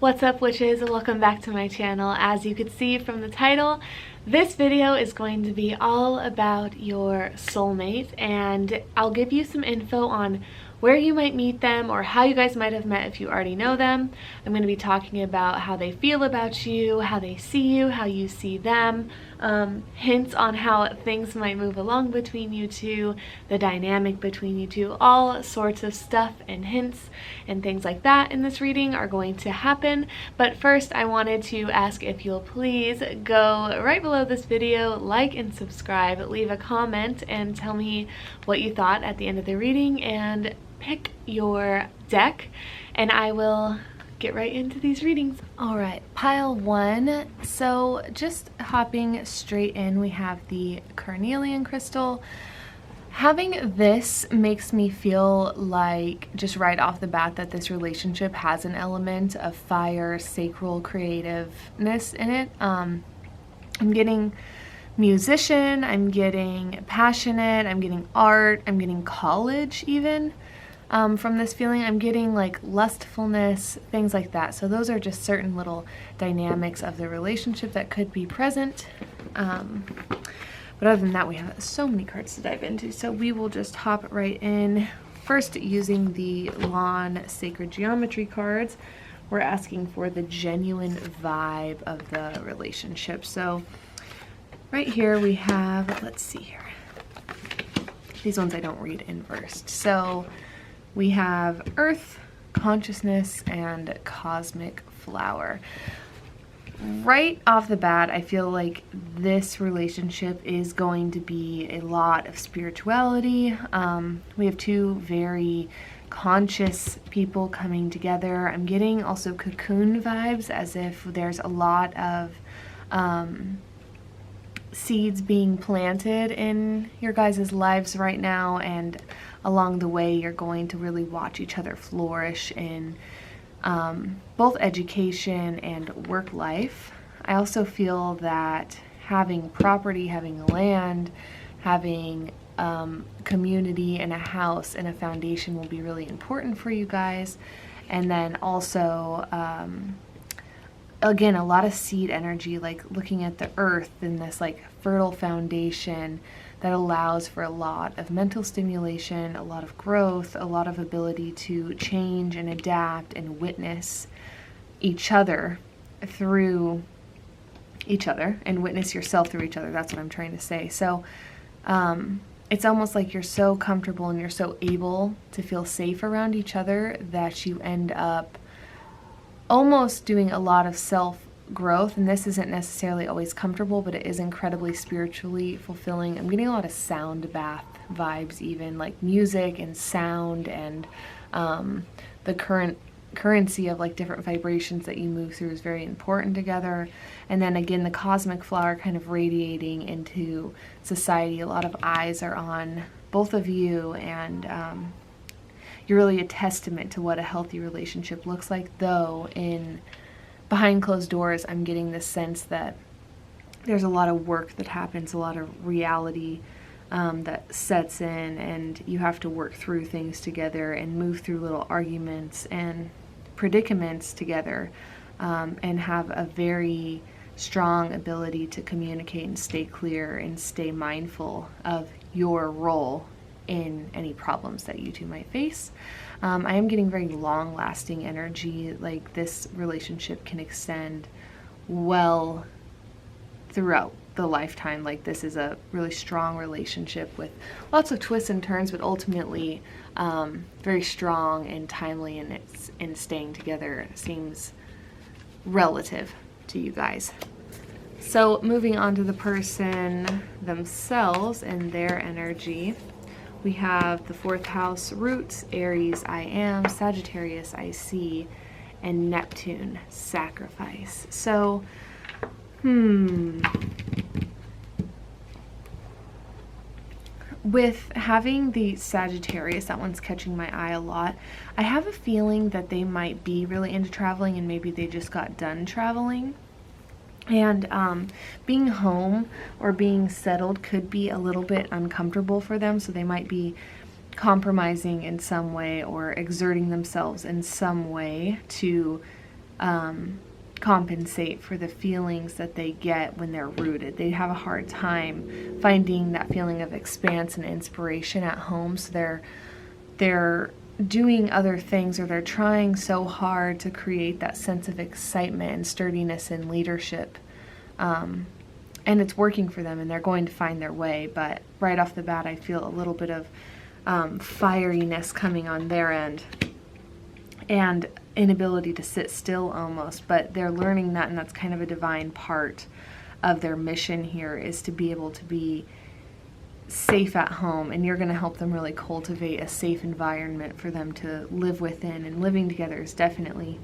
What's up, witches, and welcome back to my channel. As you can see from the title, this video is going to be all about your soulmate, and I'll give you some info on where you might meet them or how you guys might have met if you already know them. I'm going to be talking about how they feel about you, how they see you, how you see them, hints on how things might move along between you two, the dynamic between you two, all sorts of stuff and hints and things like that in this reading are going to happen. But first, I wanted to ask if you'll please go right below this video, like and subscribe, leave a comment, and tell me what you thought at the end of the reading, and pick your deck, and I will get right into these readings. All right, pile one. So just hopping straight in, we have the carnelian crystal. Having this makes me feel like, just right off the bat, that this relationship has an element of fire, sacral creativeness in it. I'm getting musician, I'm getting passionate, I'm getting art, I'm getting college even. From this feeling, I'm getting like lustfulness, things like that. So those are just certain little dynamics of the relationship that could be present. But other than that, we have so many cards to dive into. So we will just hop right in. First, using the Lawn Sacred Geometry cards, we're asking for the genuine vibe of the relationship. So right here we have, let's see here. These ones I don't read inversed. So we have Earth, Consciousness, and Cosmic Flower. Right off the bat, I feel like this relationship is going to be a lot of spirituality. We have two very conscious people coming together. I'm getting also cocoon vibes, as if there's a lot of seeds being planted in your guys' lives right now, and along the way you're going to really watch each other flourish in both education and work life. I also feel that having property, having land, having community and a house and a foundation will be really important for you guys. And then also again, a lot of seed energy, like looking at the earth in this like fertile foundation that allows for a lot of mental stimulation, a lot of growth, a lot of ability to change and adapt and witness each other through each other and witness yourself through each other. That's what I'm trying to say. So it's almost like you're so comfortable and you're so able to feel safe around each other that you end up almost doing a lot of self-growth, and this isn't necessarily always comfortable, but it is incredibly spiritually fulfilling. I'm getting a lot of sound bath vibes, even like music and sound, and the currency of like different vibrations that you move through is very important together. And then again, the cosmic flower kind of radiating into society. A lot of eyes are on both of you, and you're really a testament to what a healthy relationship looks like, though in behind closed doors, I'm getting this sense that there's a lot of work that happens, a lot of reality that sets in, and you have to work through things together and move through little arguments and predicaments together, and have a very strong ability to communicate and stay clear and stay mindful of your role in any problems that you two might face. I am getting very long-lasting energy, like this relationship can extend well throughout the lifetime. Like this is a really strong relationship with lots of twists and turns, but ultimately very strong and timely, and it's in staying together. It seems relative to you guys. So moving on to the person themselves and their energy. We have the 4th house, Roots, Aries, I Am, Sagittarius, I See, and Neptune, Sacrifice. So, with having the Sagittarius, that one's catching my eye a lot. I have a feeling that they might be really into traveling, and maybe they just got done traveling. And being home or being settled could be a little bit uncomfortable for them, so they might be compromising in some way or exerting themselves in some way to compensate for the feelings that they get when they're rooted. They have a hard time finding that feeling of expanse and inspiration at home, so they're doing other things, or they're trying so hard to create that sense of excitement and sturdiness and leadership. And it's working for them, and they're going to find their way. But right off the bat, I feel a little bit of fieriness coming on their end, and inability to sit still almost. But they're learning that, and that's kind of a divine part of their mission here, is to be able to be safe at home, and you're going to help them really cultivate a safe environment for them to live within. And living together is definitely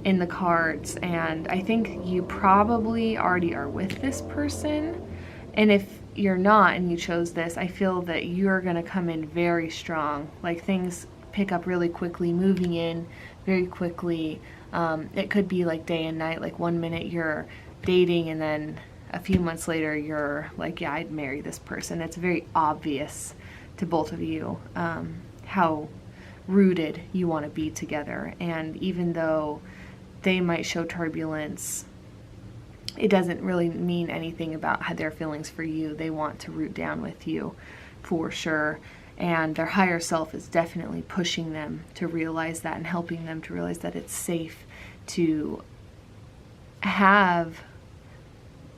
in the cards, and I think you probably already are with this person. And if you're not and you chose this, I feel that you're going to come in very strong. Like, things pick up really quickly, moving in very quickly. It could be like day and night, like 1 minute you're dating and then a few months later you're like, yeah, I'd marry this person. It's very obvious to both of you how rooted you want to be together. And even though they might show turbulence, it doesn't really mean anything about how their feelings for you. They want to root down with you for sure. And their higher self is definitely pushing them to realize that, and helping them to realize that it's safe to have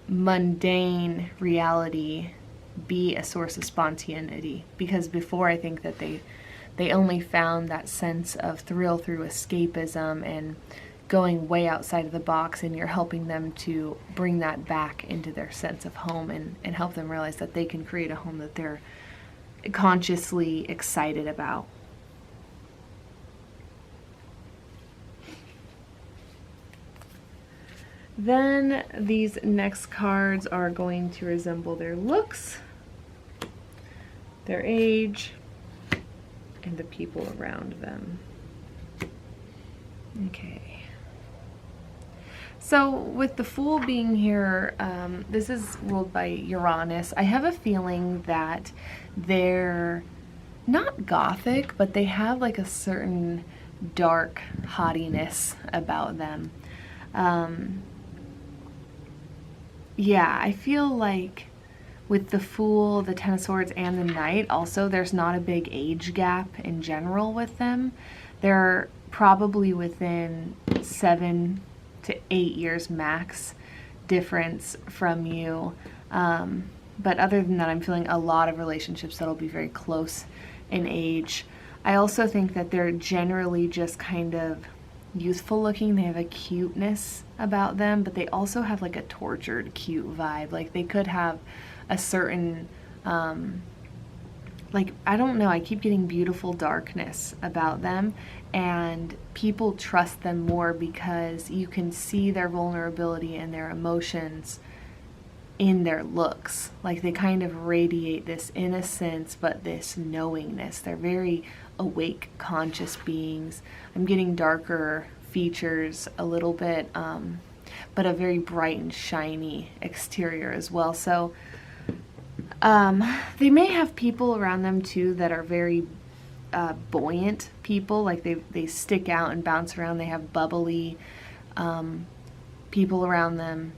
mundane reality be a source of spontaneity. Because before, I think that they only found that sense of thrill through escapism and going way outside of the box, and you're helping them to bring that back into their sense of home, and help them realize that they can create a home that they're consciously excited about. Then these next cards are going to resemble their looks, their age, and the people around them. Okay. So with the Fool being here, this is ruled by Uranus. I have a feeling that they're not gothic, but they have like a certain dark haughtiness about them. Yeah, I feel like with the Fool, the Ten of Swords, and the Knight, also, there's not a big age gap in general with them. They're probably within 7 to 8 years max difference from you. But other than that, I'm feeling a lot of relationships that'll be very close in age. I also think that they're generally just kind of youthful looking. They have a cuteness about them, but they also have like a tortured cute vibe. Like, they could have a certain like, I don't know, I keep getting beautiful darkness about them, and people trust them more because you can see their vulnerability and their emotions in their looks. Like, they kind of radiate this innocence, but this knowingness. They're very awake, conscious beings. I'm getting darker features a little bit, but a very bright and shiny exterior as well. So they may have people around them too that are very buoyant people. Like, they stick out and bounce around. They have bubbly people around them.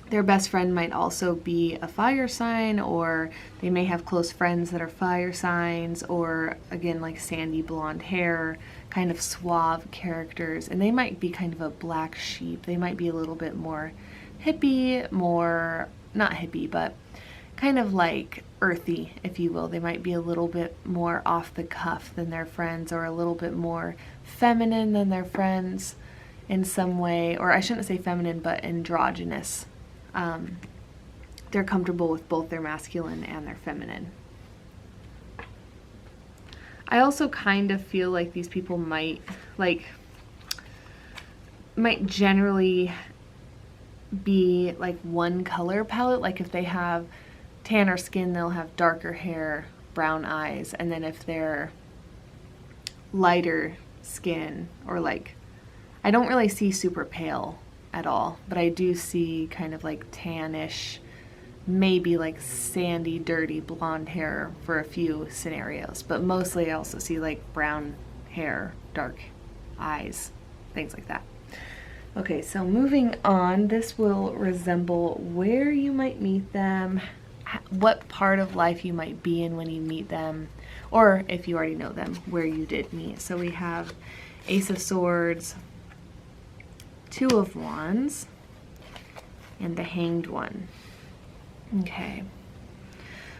Their best friend might also be a fire sign, or they may have close friends that are fire signs, or again, like sandy blonde hair, kind of suave characters. And they might be kind of a black sheep. They might be a little bit more hippie, more, not hippie, but kind of like earthy, if you will. They might be a little bit more off the cuff than their friends, or a little bit more feminine than their friends in some way. Or I shouldn't say feminine, but androgynous. They're comfortable with both their masculine and their feminine. I also kind of feel like these people might generally be like one color palette. Like, if they have tanner skin, they'll have darker hair, brown eyes, and then if they're lighter skin, or like, I don't really see super pale at all, but I do see kind of like tannish, maybe like sandy, dirty blonde hair for a few scenarios, but mostly I also see like brown hair, dark eyes, things like that. Okay, so moving on, this will resemble where you might meet them, what part of life you might be in when you meet them, or if you already know them, where you did meet. So we have Ace of Swords, Two of Wands, and the Hanged One. Okay.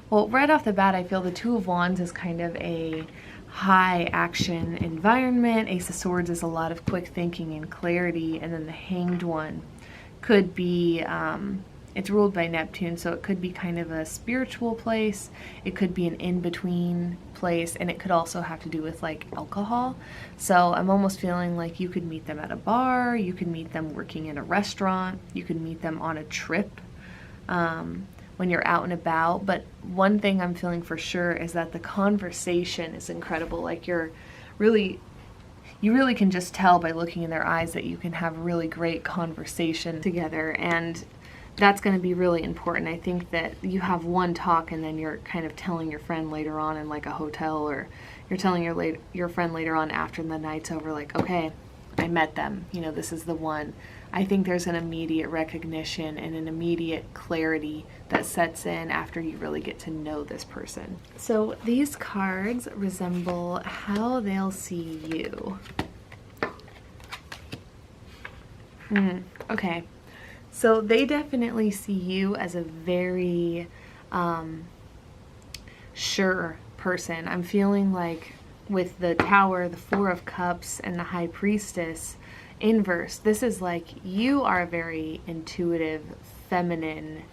Well, right off the bat, I feel the Two of Wands is kind of a high action environment. Ace of Swords is a lot of quick thinking and clarity, and then the Hanged One could be, it's ruled by Neptune, so it could be kind of a spiritual place. It could be an in-between place, and it could also have to do with like alcohol. So I'm almost feeling like you could meet them at a bar, you could meet them working in a restaurant, you could meet them on a trip when you're out and about. But one thing I'm feeling for sure is that the conversation is incredible. Like you really can just tell by looking in their eyes that you can have really great conversation together, and that's going to be really important. I think that you have one talk and then you're kind of telling your friend later on in like a hotel, or you're telling your friend later on after the night's over, like, okay, I met them, you know, this is the one. I think there's an immediate recognition and an immediate clarity that sets in after you really get to know this person. So these cards resemble how they'll see you. Okay. So they definitely see you as a very sure person. I'm feeling like with the Tower, the Four of Cups, and the High Priestess inverse, this is like you are a very intuitive, feminine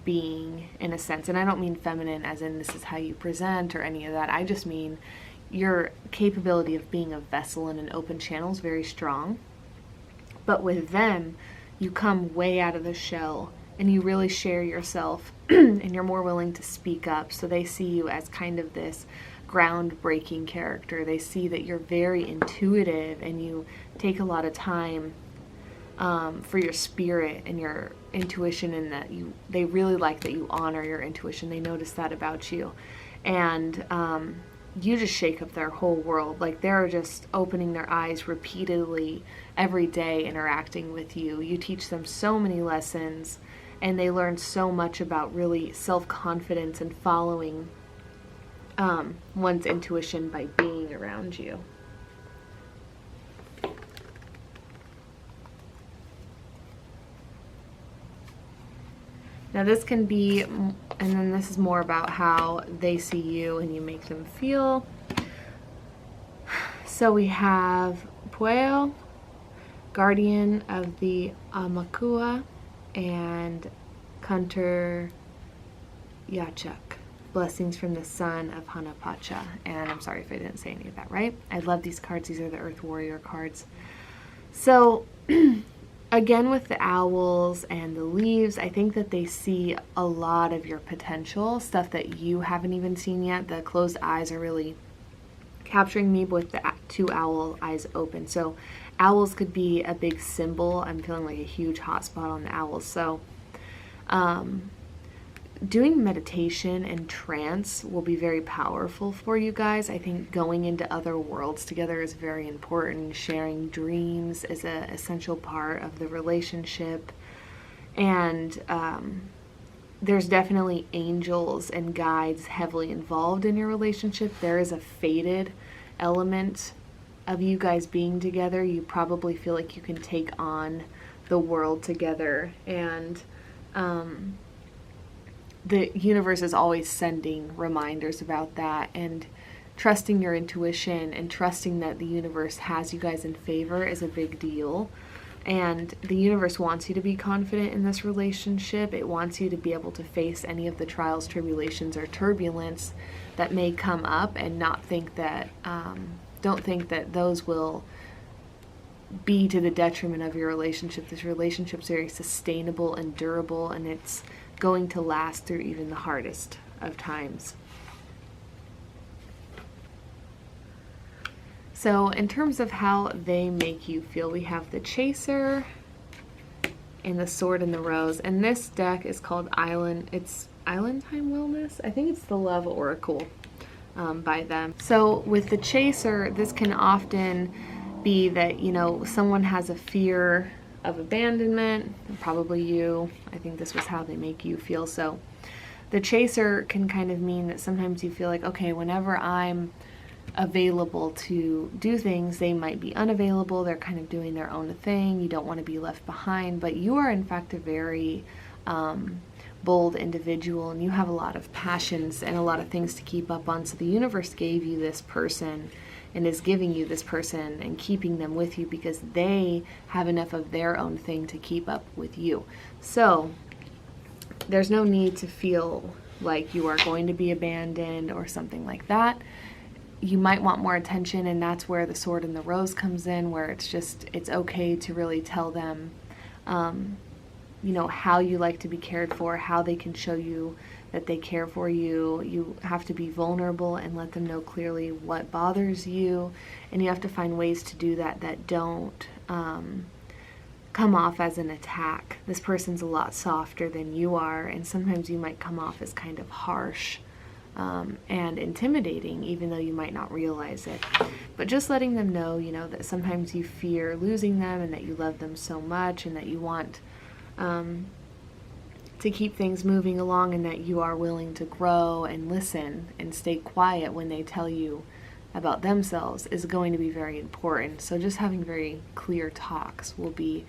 being in a sense. And I don't mean feminine as in this is how you present or any of that. I just mean your capability of being a vessel in an open channel is very strong. But with them, you come way out of the shell and you really share yourself and you're more willing to speak up. So they see you as kind of this groundbreaking character. They see that you're very intuitive and you take a lot of time for your spirit and your intuition, and that they really like that you honor your intuition. They notice that about you, and you just shake up their whole world. Like they're just opening their eyes repeatedly every day interacting with you. You teach them so many lessons, and they learn so much about really self-confidence and following one's intuition by being around you. Now this can be, and then this is more about how they see you and you make them feel. So we have Pueo, Guardian of the Amakua, and Kunter Yachuk, Blessings from the Sun of Hanapacha. And I'm sorry if I didn't say any of that right. I love these cards. These are the Earth Warrior cards. So again, with the owls and the leaves, I think that they see a lot of your potential, stuff that you haven't even seen yet. The closed eyes are really capturing me with the two owl eyes open. So owls could be a big symbol. I'm feeling like a huge hot spot on the owls. So doing meditation and trance will be very powerful for you guys. I think going into other worlds together is very important. Sharing dreams is an essential part of the relationship. And there's definitely angels and guides heavily involved in your relationship. There is a fated element of you guys being together. You probably feel like you can take on the world together, and the universe is always sending reminders about that, and trusting your intuition and trusting that the universe has you guys in favor is a big deal. And the universe wants you to be confident in this relationship. It wants you to be able to face any of the trials, tribulations, or turbulence that may come up, and not think that, don't think that those will be to the detriment of your relationship. This relationship's very sustainable and durable, and it's going to last through even the hardest of times. So in terms of how they make you feel, we have the Chaser and the Sword and the Rose. And this deck is called Island. It's Island Time Wellness. I think it's the Love Oracle by them. So with the Chaser, this can often be that, you know, someone has a fear of abandonment, probably you. I think this was how they make you feel. So the chaser can kind of mean that sometimes you feel like, okay, whenever I'm available to do things, they might be unavailable. They're kind of doing their own thing. You don't want to be left behind, but you are in fact a very bold individual, and you have a lot of passions and a lot of things to keep up on. So the universe gave you this person and is giving you this person and keeping them with you because they have enough of their own thing to keep up with you. So there's no need to feel like you are going to be abandoned or something like that. You might want more attention, and that's where the sword and the rose comes in, where it's okay to really tell them you know, how you like to be cared for, how they can show you that they care for you. You have to be vulnerable and let them know clearly what bothers you, and you have to find ways to do that that don't come off as an attack. This person's a lot softer than you are, and sometimes you might come off as kind of harsh and intimidating, even though you might not realize it. But just letting them know, you know, that sometimes you fear losing them and that you love them so much and that you want to keep things moving along, and that you are willing to grow and listen and stay quiet when they tell you about themselves is going to be very important. So just having very clear talks will be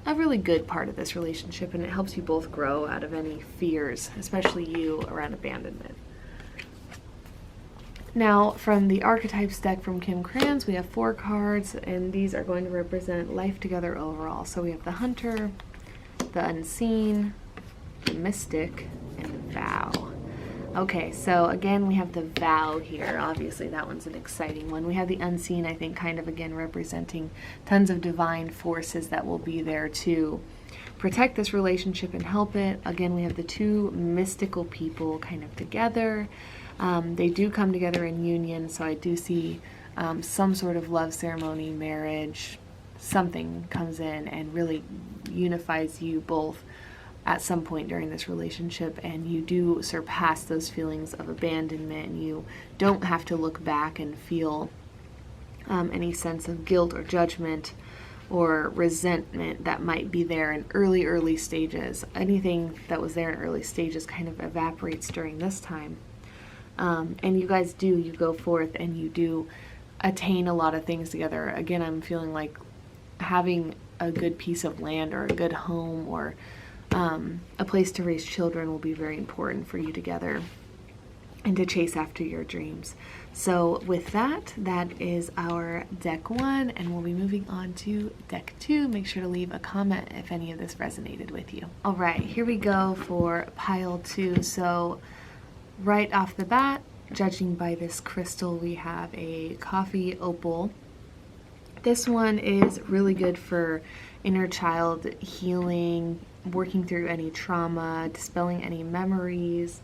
a really good part of this relationship, and it helps you both grow out of any fears, especially you, around abandonment. Now, from the Archetypes deck from Kim Krans, we have 4 cards, and these are going to represent life together overall. So we have the Hunter, the Unseen, the Mystic, and the Vow. Okay, so again, we have the Vow here. Obviously, that one's an exciting one. We have the Unseen, I think, kind of again representing tons of divine forces that will be there to protect this relationship and help it. Again, we have the 2 mystical people kind of together. They do come together in union, so I do see some sort of love ceremony, marriage, something comes in and really unifies you both at some point during this relationship, and you do surpass those feelings of abandonment, and you don't have to look back and feel any sense of guilt or judgment or resentment that might be there in early stages. Anything that was there in early stages kind of evaporates during this time. And you guys you go forth and you do attain a lot of things together. Again, I'm feeling like having a good piece of land or a good home or a place to raise children will be very important for you together and to chase after your dreams. So with that, that is our deck 1, and we'll be moving on to deck 2. Make sure to leave a comment if any of this resonated with you. All right, here we go for pile 2. So right off the bat, judging by this crystal, we have a coffee opal. This one is really good for inner child healing, working through any trauma, dispelling any memories,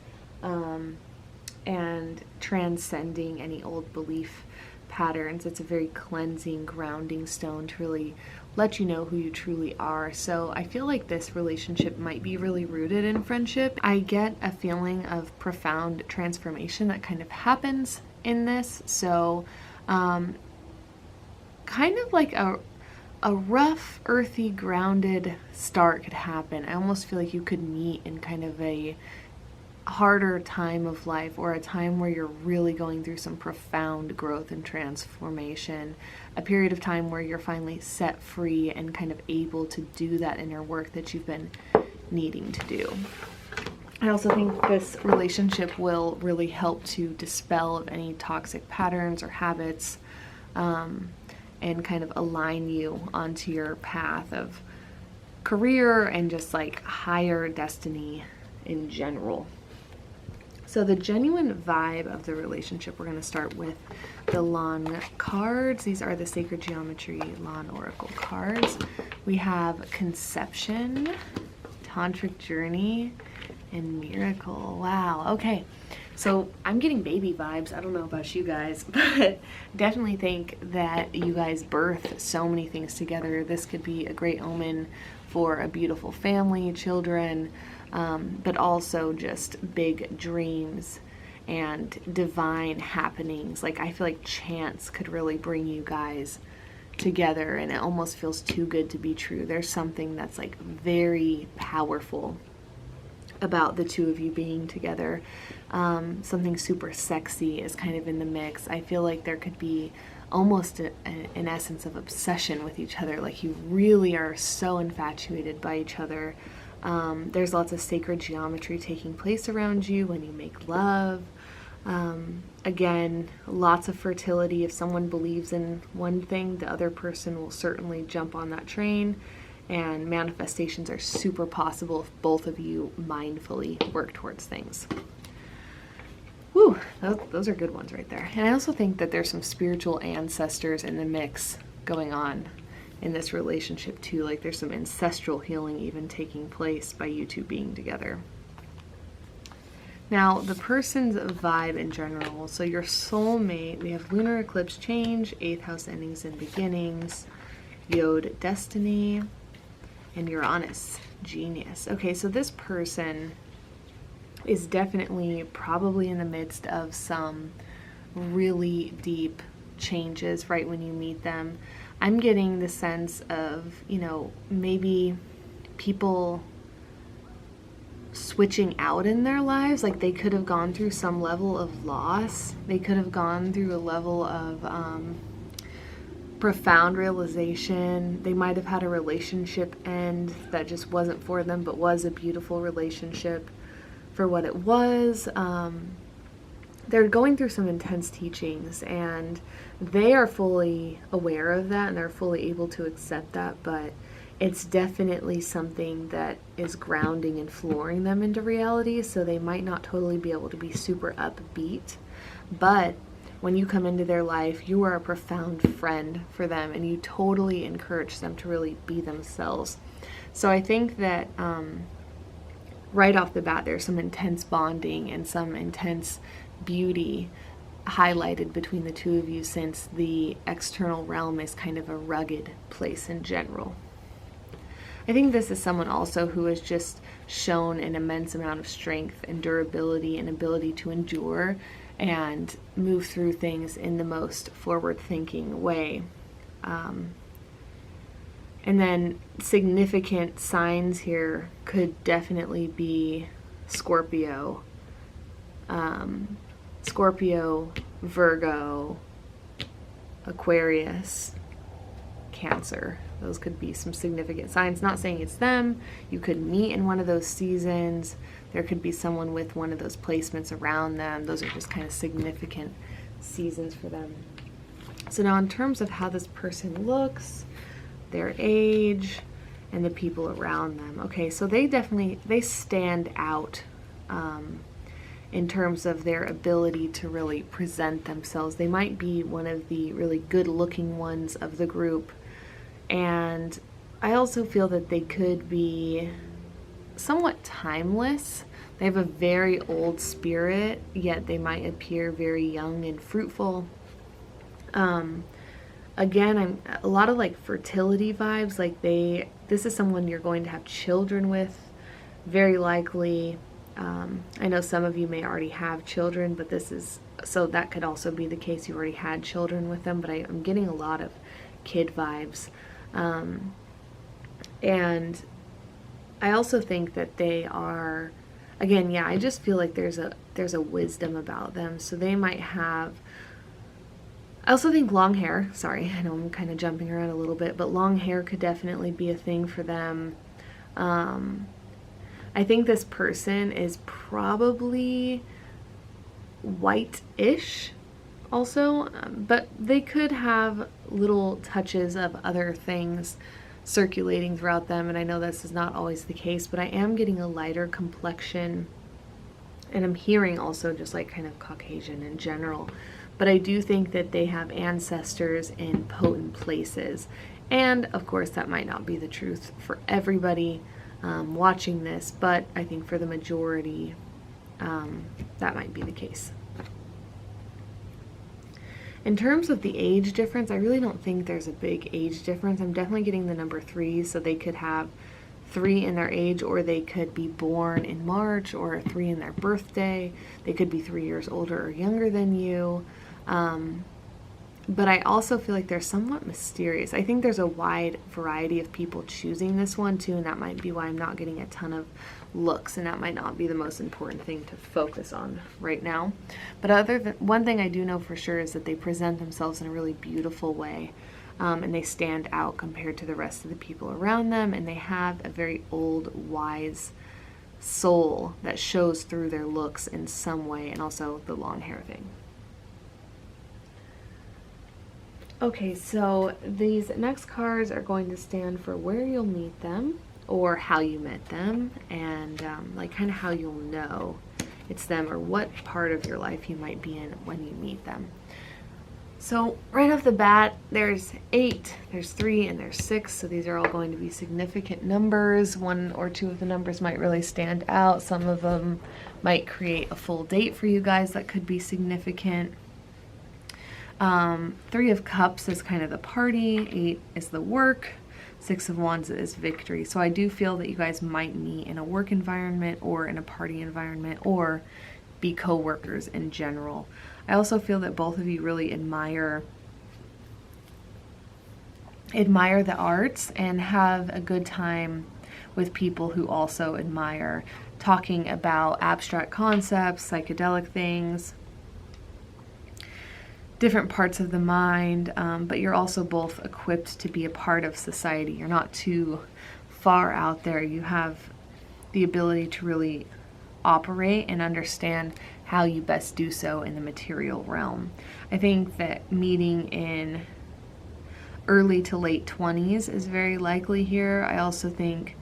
and transcending any old belief patterns. It's a very cleansing, grounding stone to really let you know who you truly are. So I feel like this relationship might be really rooted in friendship. I get a feeling of profound transformation that kind of happens in this. So kind of like a rough, earthy, grounded start could happen. I almost feel like you could meet in kind of a harder time of life, or a time where you're really going through some profound growth and transformation, a period of time where you're finally set free and kind of able to do that inner work that you've been needing to do. I also think this relationship will really help to dispel any toxic patterns or habits, and kind of align you onto your path of career and just like higher destiny in general. So the genuine vibe of the relationship, we're going to start with the Lawn cards. These are the Sacred Geometry Lawn Oracle cards. We have Conception, Tantric Journey, and Miracle. Wow, okay. So I'm getting baby vibes. I don't know about you guys, but definitely think that you guys birth so many things together. This could be a great omen for a beautiful family, children, but also just big dreams and divine happenings. Like, I feel like chance could really bring you guys together, and it almost feels too good to be true. There's something that's like very powerful about the two of you being together. Something super sexy is kind of in the mix. I feel like there could be almost an essence of obsession with each other, like you really are so infatuated by each other. There's lots of sacred geometry taking place around you when you make love. Again, lots of fertility. If someone believes in one thing, the other person will certainly jump on that train, and manifestations are super possible if both of you mindfully work towards things. Whew, those are good ones right there. And I also think that there's some spiritual ancestors in the mix going on in this relationship too. Like there's some ancestral healing even taking place by you two being together. Now, the person's vibe in general. So your soulmate, we have lunar eclipse change, 8th house endings and beginnings, Yod destiny, and Uranus genius. Okay, so this person is definitely probably in the midst of some really deep changes right when you meet them. I'm getting the sense of, maybe people switching out in their lives. Like they could have gone through some level of loss. They could have gone through a level of profound realization. They might have had a relationship end that just wasn't for them, but was a beautiful relationship for what it was. They're going through some intense teachings, and they are fully aware of that, and they're fully able to accept that, but it's definitely something that is grounding and flooring them into reality, so they might not totally be able to be super upbeat. But when you come into their life, you are a profound friend for them, and you totally encourage them to really be themselves. So I think that right off the bat, there's some intense bonding and some intense beauty highlighted between the two of you, since the external realm is kind of a rugged place in general. I think this is someone also who has just shown an immense amount of strength and durability and ability to endure and move through things in the most forward-thinking way. And then significant signs here could definitely be Scorpio, Virgo, Aquarius, Cancer. Those could be some significant signs. Not saying it's them. You could meet in one of those seasons. There could be someone with one of those placements around them. Those are just kind of significant seasons for them. So now in terms of how this person looks, their age, and the people around them. Okay, so they stand out in terms of their ability to really present themselves. They might be one of the really good-looking ones of the group. And I also feel that they could be somewhat timeless. They have a very old spirit, yet they might appear very young and fruitful. Again, I'm a lot of like fertility vibes. Like this is someone you're going to have children with, very likely. I know some of you may already have children, but so that could also be the case. You already had children with them, but I'm getting a lot of kid vibes. And I also think that they are, again, I just feel like there's a wisdom about them. So they might have, I also think long hair. Sorry, I know I'm kind of jumping around a little bit, but long hair could definitely be a thing for them. I think this person is probably white-ish also, but they could have little touches of other things circulating throughout them, and I know this is not always the case, but I am getting a lighter complexion, and I'm hearing also just like kind of Caucasian in general. But I do think that they have ancestors in potent places, and of course that might not be the truth for everybody watching this, but I think for the majority that might be the case. In terms of the age difference, I really don't think there's a big age difference. I'm definitely getting the number 3, so they could have 3 in their age, or they could be born in March, or 3 in their birthday. They could be 3 years older or younger than you. but I also feel like they're somewhat mysterious. I think there's a wide variety of people choosing this one too, and that might be why I'm not getting a ton of looks, and that might not be the most important thing to focus on right now. But one thing I do know for sure is that they present themselves in a really beautiful way, and they stand out compared to the rest of the people around them, and they have a very old, wise soul that shows through their looks in some way, and also the long hair thing. Okay, so these next cards are going to stand for where you'll meet them, or how you met them, and like kind of how you'll know it's them, or what part of your life you might be in when you meet them. So right off the bat, there's 8, there's 3, and there's 6, so these are all going to be significant numbers. 1 or 2 of the numbers might really stand out. Some of them might create a full date for you guys that could be significant. 3 of Cups is kind of the party, 8 is the work, 6 of Wands is victory. So I do feel that you guys might meet in a work environment or in a party environment, or be co-workers in general. I also feel that both of you really admire the arts and have a good time with people who also admire talking about abstract concepts, psychedelic things, different parts of the mind, but you're also both equipped to be a part of society. You're not too far out there. You have the ability to really operate and understand how you best do so in the material realm. I think that meeting in early to late 20s is very likely here. I also think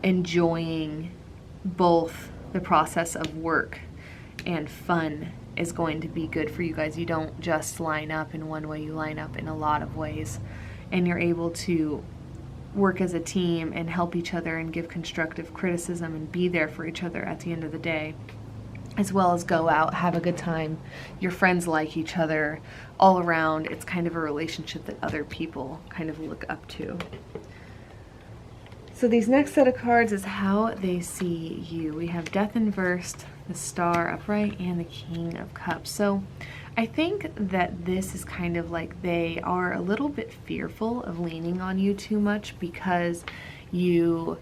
enjoying both the process of work and fun is going to be good for you guys. You don't just line up in one way, you line up in a lot of ways, and you're able to work as a team and help each other and give constructive criticism and be there for each other at the end of the day, as well as go out, have a good time. Your friends like each other all around. It's kind of a relationship that other people kind of look up to. So these next set of cards is how they see you. We have Death inversed, the Star upright, and the King of Cups. So I think that this is kind of like they are a little bit fearful of leaning on you too much, because you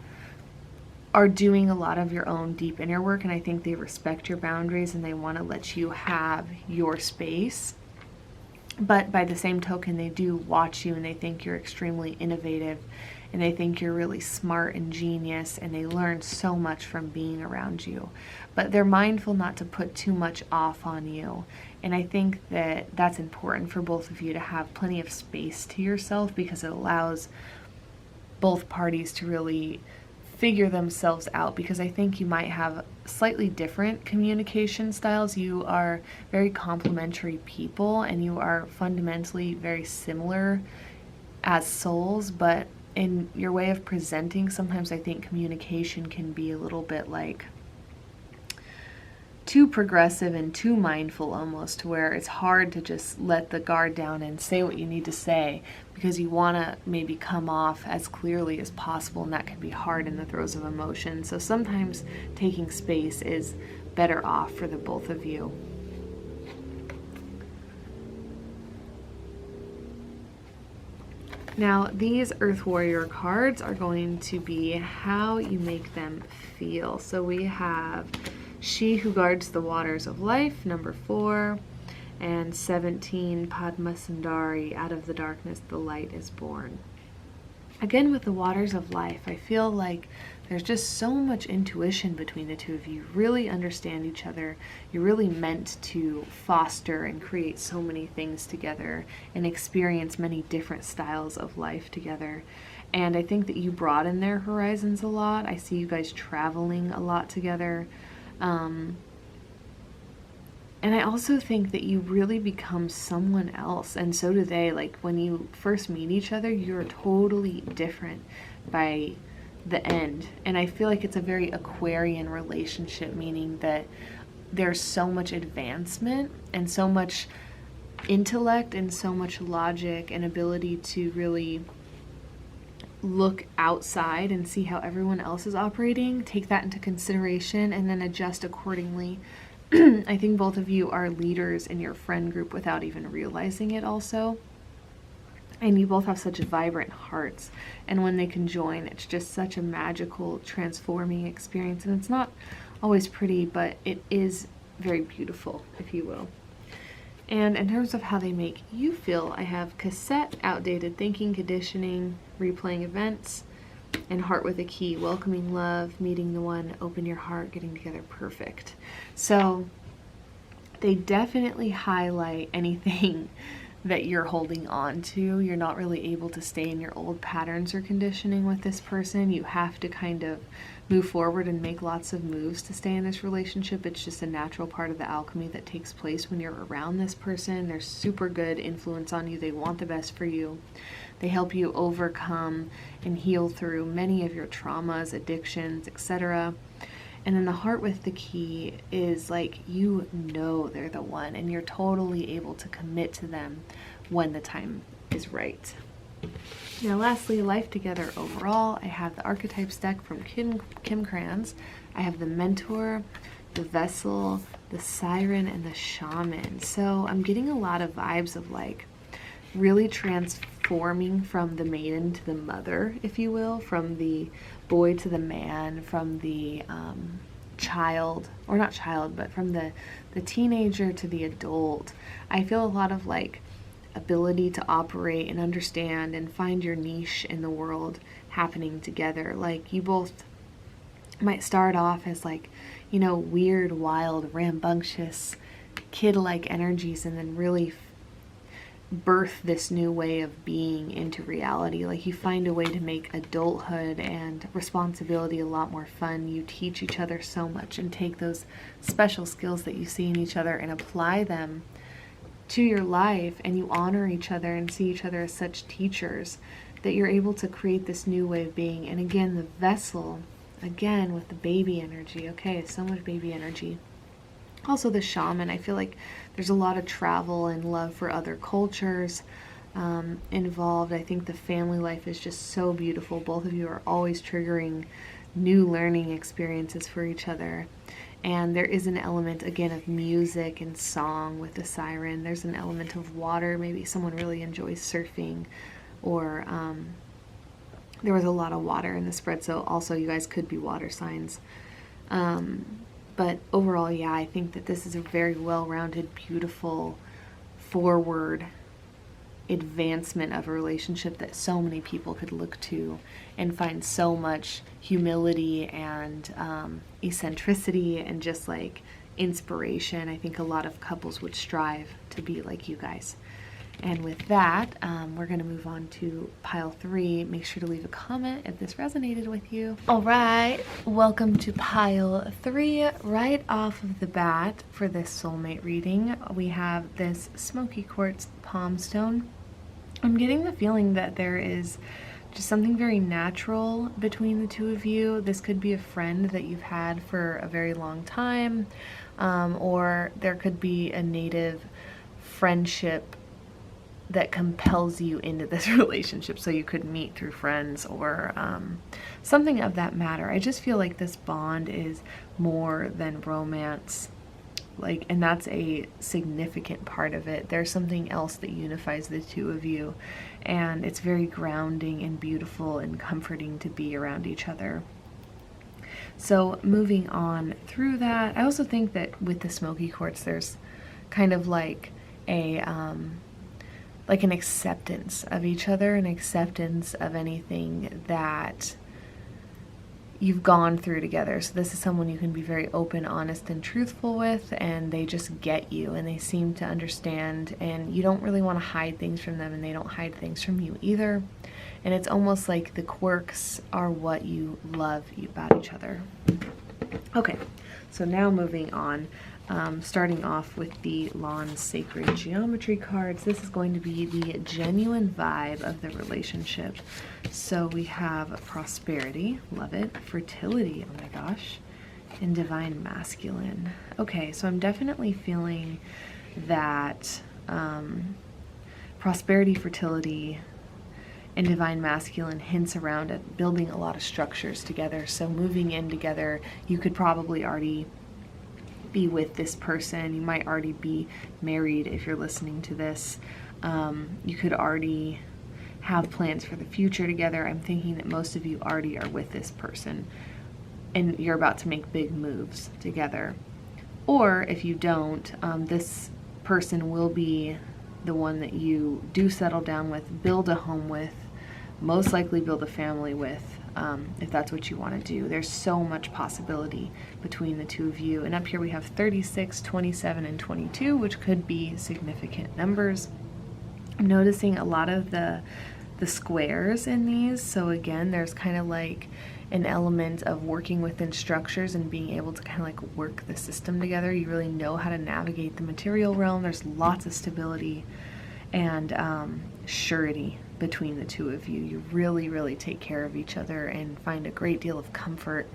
are doing a lot of your own deep inner work, and I think they respect your boundaries and they want to let you have your space. But by the same token, they do watch you and they think you're extremely innovative, and they think you're really smart and genius, and they learn so much from being around you. But they're mindful not to put too much off on you. And I think that that's important for both of you, to have plenty of space to yourself, because it allows both parties to really figure themselves out, because I think you might have slightly different communication styles. You are very complementary people, and you are fundamentally very similar as souls, but in your way of presenting, sometimes I think communication can be a little bit like too progressive and too mindful, almost, to where it's hard to just let the guard down and say what you need to say, because you want to maybe come off as clearly as possible, and that can be hard in the throes of emotion. So sometimes taking space is better off for the both of you. Now, these Earth Warrior cards are going to be how you make them feel. So we have She Who Guards the Waters of Life, number 4, and 17, Padma Sundari, Out of the Darkness the Light is Born. Again, with the Waters of Life, I feel like there's just so much intuition between the two of you. You really understand each other. You're really meant to foster and create so many things together and experience many different styles of life together. And I think that you broaden their horizons a lot. I see you guys traveling a lot together. And I also think that you really become someone else, and so do they. Like, when you first meet each other, you're totally different by the end. And I feel like it's a very Aquarian relationship, meaning that there's so much advancement and so much intellect and so much logic and ability to really look outside and see how everyone else is operating, take that into consideration, and then adjust accordingly I think both of you are leaders in your friend group without even realizing it also. And you both have such vibrant hearts, and when they can join, it's just such a magical, transforming experience. And it's not always pretty, but it is very beautiful, if you will. And in terms of how they make you feel, I have cassette, outdated thinking, conditioning, replaying events, and heart with a key, welcoming love, meeting the one, open your heart, getting together, perfect. So they definitely highlight anything that you're holding on to. You're not really able to stay in your old patterns or conditioning with this person. You have to kind of move forward and make lots of moves to stay in this relationship. It's just a natural part of the alchemy that takes place when you're around this person. They're super good influence on you. They want the best for you. They help you overcome and heal through many of your traumas, addictions, etc. And then the heart with the key is like, you know they're the one, and you're totally able to commit to them when the time is right. Now lastly, life together overall, I have the archetypes deck from Kim Kranz. I have the mentor, the vessel, the siren, and the shaman. So I'm getting a lot of vibes of like really transforming from the maiden to the mother, if you will, from the boy to the man, from the child, or not child, but from the teenager to the adult. I feel a lot of like ability to operate and understand and find your niche in the world happening together. Like you both might start off as like, you know, weird, wild, rambunctious, kid-like energies, and then really birth this new way of being into reality. Like you find a way to make adulthood and responsibility a lot more fun. You teach each other so much and take those special skills that you see in each other and apply them to your life, and you honor each other and see each other as such teachers that you're able to create this new way of being. And again, the vessel, again with the baby energy. Okay, so much baby energy. Also the shaman, I feel like there's a lot of travel and love for other cultures involved. I think the family life is just so beautiful. Both of you are always triggering new learning experiences for each other. And there is an element, again, of music and song with the siren. There's an element of water. Maybe someone really enjoys surfing, or there was a lot of water in the spread, so also you guys could be water signs. But overall, yeah, I think that this is a very well-rounded, beautiful, forward advancement of a relationship that so many people could look to and find so much humility and eccentricity and just like inspiration. I think a lot of couples would strive to be like you guys. And with that, we're going to move on to pile 3. Make sure to leave a comment if this resonated with you. All right, welcome to pile 3. Right off of the bat for this soulmate reading, we have this smoky quartz palm stone. I'm getting the feeling that there is just something very natural between the two of you. This could be a friend that you've had for a very long time, or there could be a native friendship that compels you into this relationship, so you could meet through friends or something of that matter. I just feel like this bond is more than romance, like, and that's a significant part of it. There's something else that unifies the two of you, and it's very grounding and beautiful and comforting to be around each other. So moving on through that, I also think that with the smoky quartz, there's kind of like a like an acceptance of each other, an acceptance of anything that you've gone through together. So this is someone you can be very open, honest, and truthful with, and they just get you and they seem to understand, and you don't really want to hide things from them and they don't hide things from you either. And it's almost like the quirks are what you love about each other. Okay, so now moving on. Starting off with the Lawn Sacred Geometry cards. This is going to be the genuine vibe of the relationship. So we have prosperity, love it, fertility, oh my gosh, and divine masculine. Okay, so I'm definitely feeling that prosperity, fertility, and divine masculine hints around at building a lot of structures together. So moving in together, you could probably already be with this person. You might already be married if you're listening to this. You could already have plans for the future together. I'm thinking that most of you already are with this person and you're about to make big moves together. Or if you don't, this person will be the one that you do settle down with, build a home with, most likely build a family with, if that's what you want to do. There's so much possibility between the two of you. And up here we have 36, 27, and 22, which could be significant numbers. I'm noticing a lot of the squares in these. So again, there's kind of like an element of working within structures and being able to kind of like work the system together. You really know how to navigate the material realm. There's lots of stability and surety between the two of you. You really, really take care of each other and find a great deal of comfort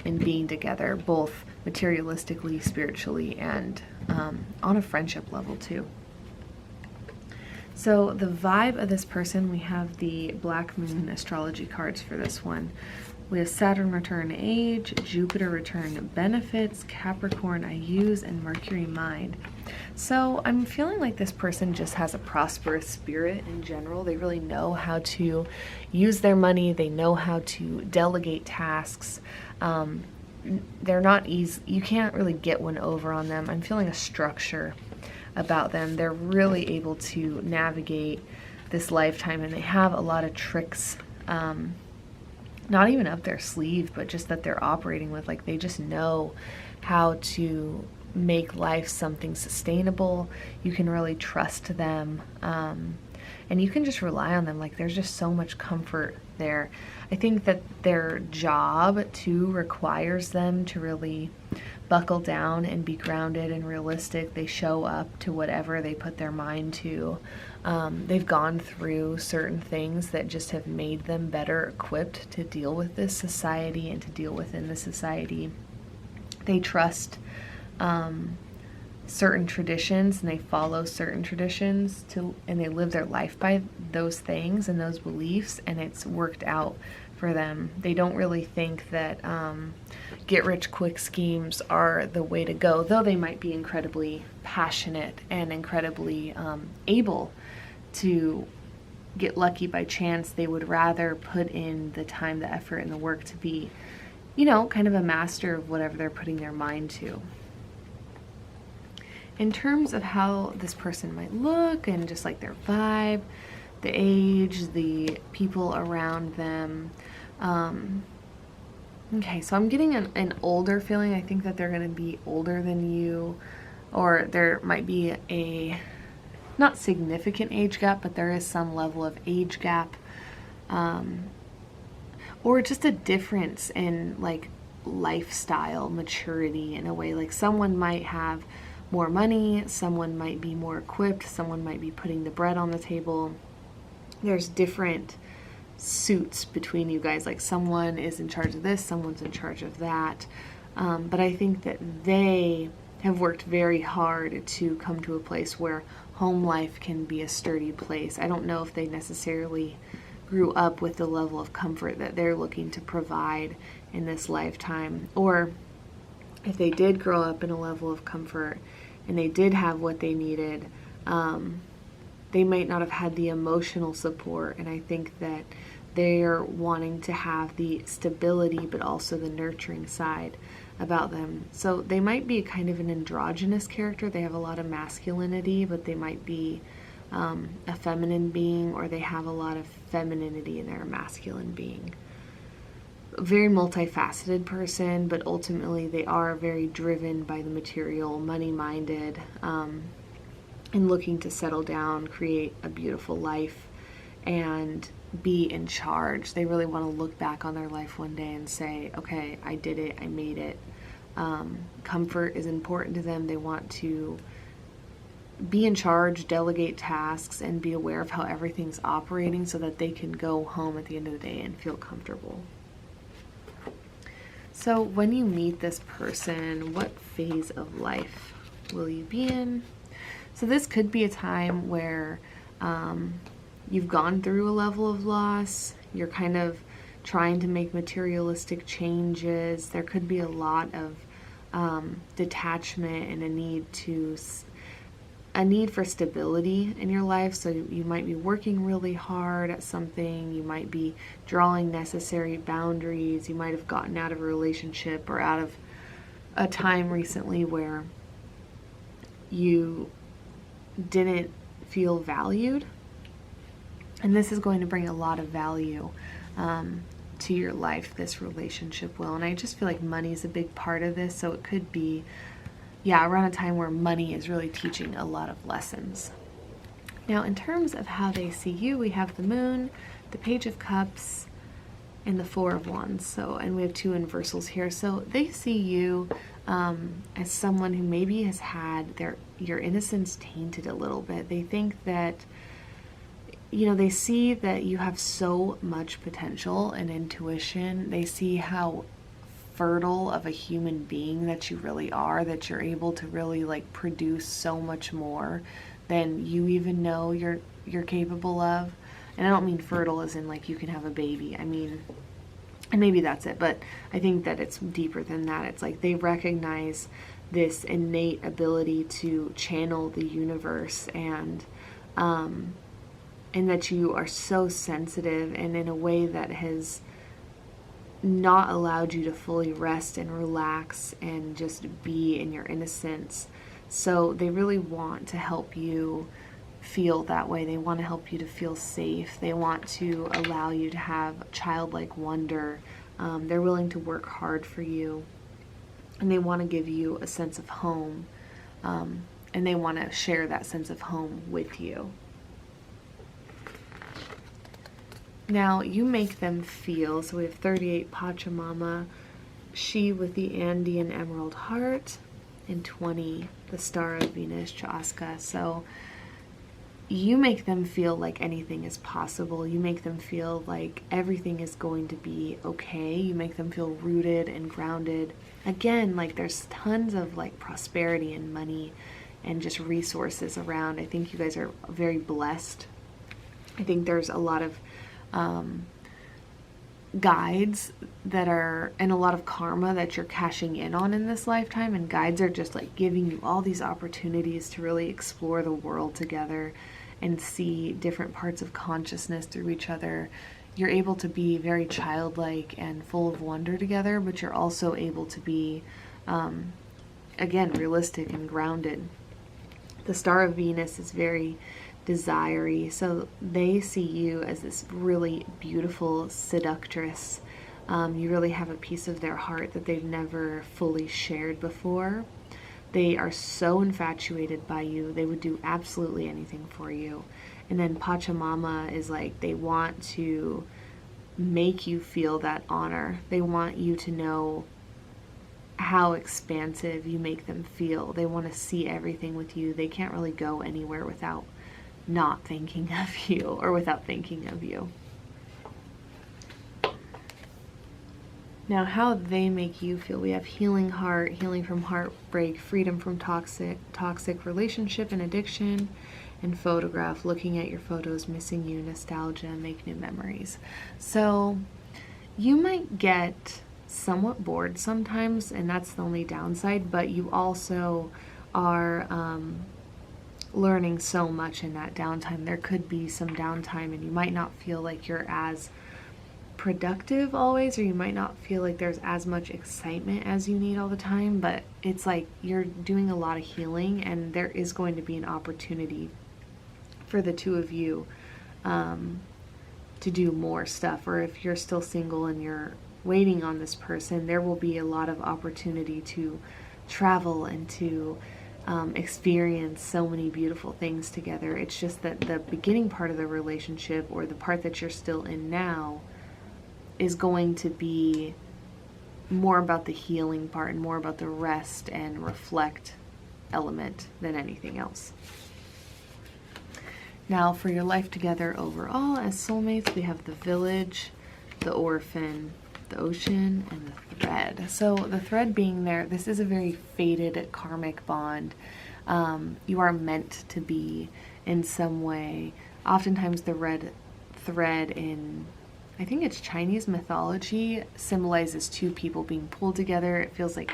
in being together, both materialistically, spiritually, and on a friendship level too. So the vibe of this person, we have the Black Moon astrology cards for this one. We have Saturn return age, Jupiter return benefits, Capricorn I use, and Mercury mind. So I'm feeling like this person just has a prosperous spirit in general. They really know how to use their money. They know how to delegate tasks. They're not easy. You can't really get one over on them. I'm feeling a structure about them. They're really able to navigate this lifetime, and they have a lot of tricks, not even up their sleeve, but just that they're operating with. Like, they just know how to make life something sustainable. You can really trust them, and you can just rely on them. Like, there's just so much comfort there. I think that their job too requires them to really buckle down and be grounded and realistic. They show up to whatever they put their mind to. They've gone through certain things that just have made them better equipped to deal with this society and to deal within the society. They trust certain traditions, and they follow certain traditions and they live their life by those things and those beliefs, and it's worked out for them. They don't really think that get rich quick schemes are the way to go, though they might be incredibly passionate and incredibly able to get lucky by chance. They would rather put in the time, the effort, and the work to be, you know, kind of a master of whatever they're putting their mind to. In terms of how this person might look and just like their vibe, the age, the people around them. Okay, so I'm getting an older feeling. I think that they're going to be older than you, or there might be a not significant age gap, but there is some level of age gap, or just a difference in like lifestyle maturity in a way. Like, someone might have more money, someone might be more equipped, someone might be putting the bread on the table. There's different suits between you guys. Like, someone is in charge of this, someone's in charge of that. But I think that they have worked very hard to come to a place where home life can be a sturdy place. I don't know if they necessarily grew up with the level of comfort that they're looking to provide in this lifetime, or if they did grow up in a level of comfort and they did have what they needed, they might not have had the emotional support. And I think that they're wanting to have the stability but also the nurturing side about them. So they might be kind of an androgynous character. They have a lot of masculinity, but they might be a feminine being, or they have a lot of femininity and they're a masculine being. A very multifaceted person, but ultimately they are very driven by the material, money-minded, and looking to settle down, create a beautiful life, and be in charge. They really want to look back on their life one day and say, okay, I did it, I made it. Comfort is important to them. They want to be in charge, delegate tasks, and be aware of how everything's operating so that they can go home at the end of the day and feel comfortable. So when you meet this person, what phase of life will you be in? So this could be a time where you've gone through a level of loss. You're kind of trying to make materialistic changes. There could be a lot of detachment and a need for stability in your life. So you might be working really hard at something, you might be drawing necessary boundaries, you might have gotten out of a relationship or out of a time recently where you didn't feel valued. And this is going to bring a lot of value to your life, this relationship will. And I just feel like money is a big part of this. So it could be, yeah, around a time where money is really teaching a lot of lessons. Now, in terms of how they see you, we have the Moon, the Page of Cups, and the Four of Wands. So, and we have two inversals here. So they see you as someone who maybe has had your innocence tainted a little bit. They think that, you know, they see that you have so much potential and intuition. They see how fertile of a human being that you really are, that you're able to really like produce so much more than you even know you're capable of. And I don't mean fertile as in like you can have a baby. I mean, and maybe that's it, but I think that it's deeper than that. It's like they recognize this innate ability to channel the universe, and that you are so sensitive, and in a way that has not allowed you to fully rest and relax and just be in your innocence. So they really want to help you feel that way. They want to help you to feel safe. They want to allow you to have childlike wonder. They're willing to work hard for you, and they want to give you a sense of home, and they want to share that sense of home with you. Now, you make them feel, so we have 38 Pachamama, she with the Andean Emerald Heart, and 20 the Star of Venus, Chaska. So you make them feel like anything is possible. You make them feel like everything is going to be okay. You make them feel rooted and grounded. Again, like there's tons of like prosperity and money and just resources around. I think you guys are very blessed. I think there's a lot of guides that are, and a lot of karma that you're cashing in on in this lifetime, and guides are just like giving you all these opportunities to really explore the world together and see different parts of consciousness through each other. You're able to be very childlike and full of wonder together, but you're also able to be again realistic and grounded. The Star of Venus is very desire-y, so they see you as this really beautiful seductress. You really have a piece of their heart that they've never fully shared before. They are so infatuated by you, they would do absolutely anything for you. And then Pachamama is like, they want to make you feel that honor. They want you to know how expansive you make them feel. They want to see everything with you. They can't really go anywhere without not thinking of you, or without thinking of you. Now, how they make you feel, we have healing heart, healing from heartbreak, freedom from toxic relationship and addiction, and photograph, looking at your photos, missing you, nostalgia, make new memories. So you might get somewhat bored sometimes, and that's the only downside, but you also are learning so much in that downtime. There could be some downtime and you might not feel like you're as productive always, or you might not feel like there's as much excitement as you need all the time, but it's like you're doing a lot of healing, and there is going to be an opportunity for the two of you to do more stuff. Or if you're still single and you're waiting on this person, there will be a lot of opportunity to travel and to experience so many beautiful things together. It's just that the beginning part of the relationship, or the part that you're still in now, is going to be more about the healing part and more about the rest and reflect element than anything else. Now, for your life together overall as soulmates, we have the Village, the Orphan, the Ocean, and the Thread. So the Thread being there, this is a very fated karmic bond. You are meant to be in some way. Oftentimes the red thread in, I think it's Chinese mythology, symbolizes two people being pulled together. It feels like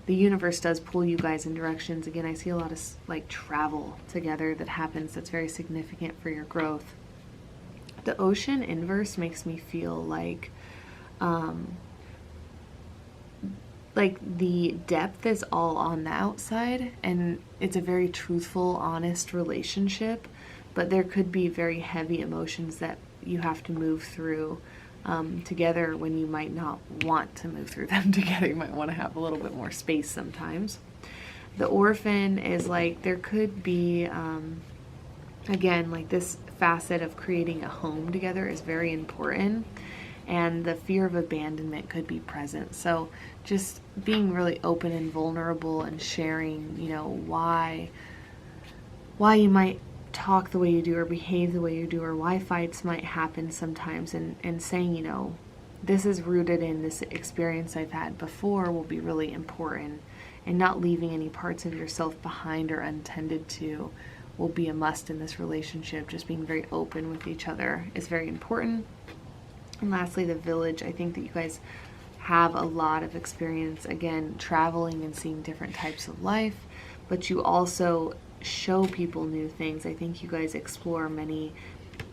the universe does pull you guys in directions. Again, I see a lot of like travel together that happens that's very significant for your growth. The ocean inverse makes me feel like the depth is all on the outside, and it's a very truthful, honest relationship, but there could be very heavy emotions that you have to move through together when you might not want to move through them together. You might want to have a little bit more space sometimes. The orphan is like, there could be, again, like this facet of creating a home together is very important, and the fear of abandonment could be present. So just being really open and vulnerable and sharing, you know, why you might talk the way you do or behave the way you do, or why fights might happen sometimes, and saying, you know, this is rooted in this experience I've had before will be really important, and not leaving any parts of yourself behind or untended to will be a must in this relationship. Just being very open with each other is very important. And lastly, the village. I think that you guys have a lot of experience, again, traveling and seeing different types of life, but you also show people new things. I think you guys explore many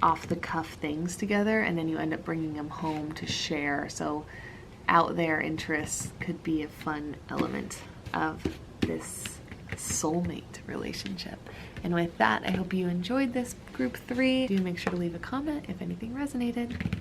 off-the-cuff things together, and then you end up bringing them home to share. So out there interests could be a fun element of this soulmate relationship. And with that, I hope you enjoyed this group 3. Do make sure to leave a comment if anything resonated.